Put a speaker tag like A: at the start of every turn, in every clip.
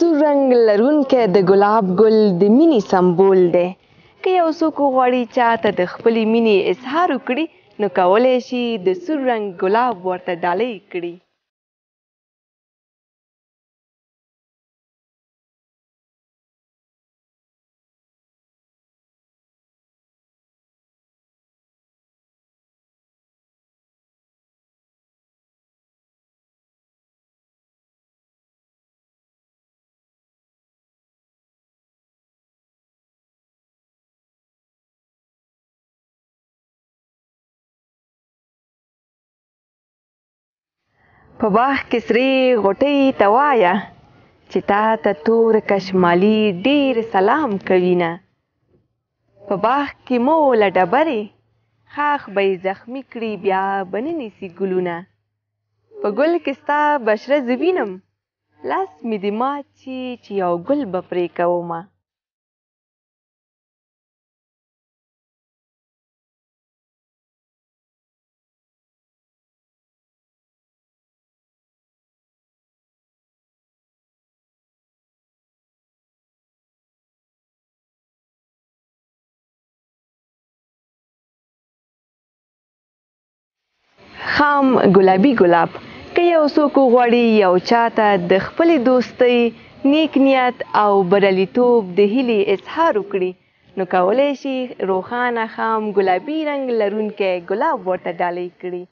A: سور رنګ لرونکی د ګلاب ګل د مینې سمبول دی. که یو څوک وغواړي چاته د خپلې مینې اظهار وکړي نو کولی شي د سور رنګ ګلاب ورته ډالۍ کړي. په باغ کې سرې غوټۍ ته وایه چې تا ته تور کشمالي ډېر سلام کوینه. په باغ کې مه وله ډبرې خاښ به یې زخمي کړي بیا به نه نیسي ګلونه. په ګل کې ستا بشره زه وینم لاس مې دې مات شي چې یو ګل به پرې کومه. خام ګلابي ګلاب. که یو څوک وغواړي یو چاته د خپلې دوستۍ نیک نیت او بریالیتوب د هیلې اظهار وکړي نو کولی شي روښانه خام ګلابي رنګ لرونکی ګلاب ورته ډالۍ کړي.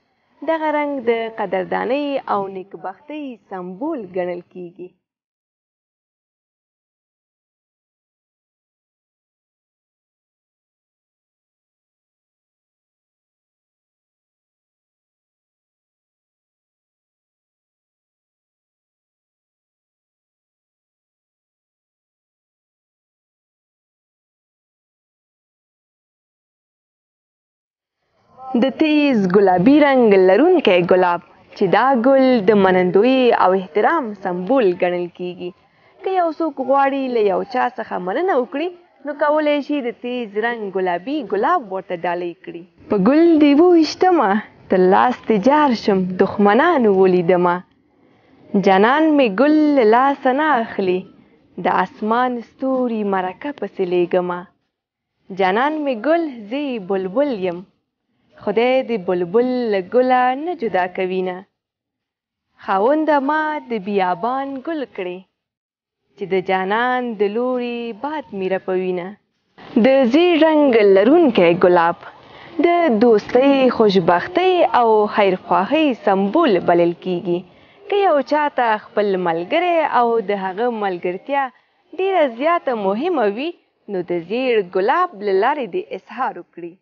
A: دغه رنګ د قدردانۍ او نیکبختۍ سمبول ګڼل کیږي. د تیز ګلابي رنګ لرونکی ګلاب چې دا ګل د منندوی او احترام سمبول ګڼل کیږي. که یو څوک غواړي له یو چا څخه مننه وکړي نو کولی شي د تیز رنګ ګلابي ګلاب ورته ډالۍ کړي. په ګل دې وویشتمه تر لاس دې جار شم دښمنانو ولیدمه. جانان مې ګل له لاسه نه اخلي د اسمان ستوري مرکه پسې لیږمه. جانان مې ګل زه بلبل یم خدای دې بلبل له ګله نه جدا کوینه. خاونده ما د بیابان ګل کړې چې د جانان د لوري باد مې رپوینه. د زیړ رنګ لرونکی ګلاب د دوستۍ خوشبختۍ او خیرخواهۍ سمبول بلل کیږي. که یو چاته خپل ملګری او د هغه ملګرتیا ډیره زیاته مهمه وي نو د زیړ ګلاب له لارې دې اظهار وکړي.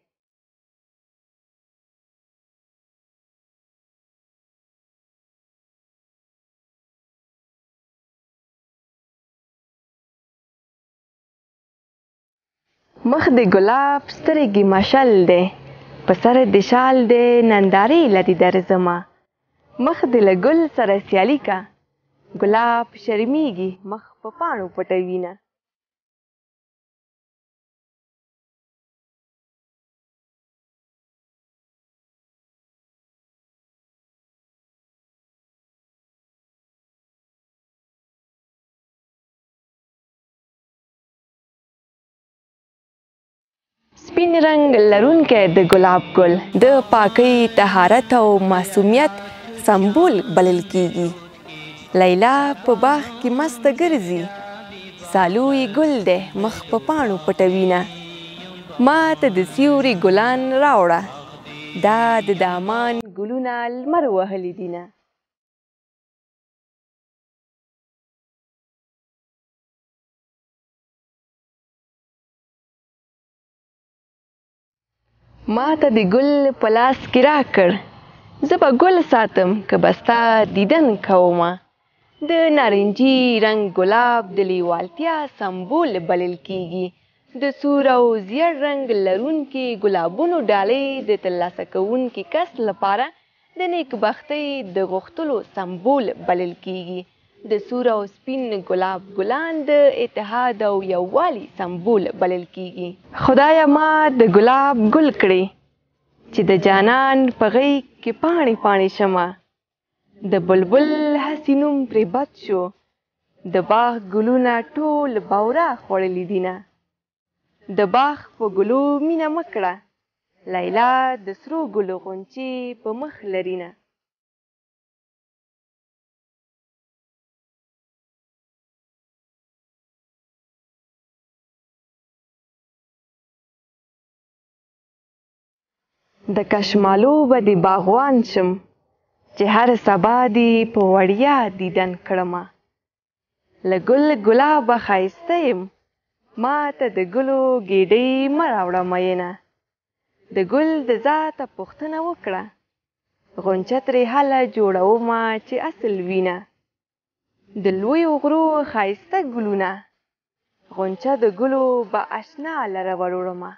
A: مخ د ګلاب سترګې مشل دی په سر د شال دی نندارې لري درځمه. مخ د له ګل سره سیالي کا ګلاب شرمیږي مخ په پاڼو پټوینه. سپین رنګ لرونکی د ګلاب ګل د پاکۍ طهارت او معصومیت سمبول بلل کیږي. لیلا په باغ کې مسته ګرځي سالو یې ګل دی مخ په پاڼو پټوینه. ما ته د سیوري ګلان راوړه دا د دامان ګلونه لمر وهلي دینه. ما ته د ګل په لاس کې راکړ زه به ګل ساتم که به ستا دیدن کومه. د نارنجي رنګ ګلاب د لیوالتیا سمبول بلل کیږي. د سور او زیړ رنګ لرونکي ګلابونو ډالۍ د ترلاسه کوونکي کس لپاره د نیکبختۍ د غوښتلو سمبول بلل کیږي. د سور او سپین ګلاب ګلان د اتحاد او یووالي سمبول بلل کیږي. خدایه ما د ګلاب ګل کړې چې د جانان په غیږ کې پاڼې پاڼې شمه. د بلبل هسې نوم پرې بد شو د باغ ګلونه ټول بوره خوړلي دینه د باغ په ګلو مینه مه کړه لیلا د سرو ګلو غونچې په مخ لرینه د کشمالو به د باغوان شم چې هر سبا دې په وړیا دیدن کړمه له ګل ګلابه ښایسته یم ما ته د ګلو ګېډۍ مه راوړه مینه د ګل د ذاته پوښتنه وکړه غونچه ترې هله جوړومه چې اصل وینه د لویو غرو ښایسته ګلونه غونچه د ګلو به اشنا لره وروړمه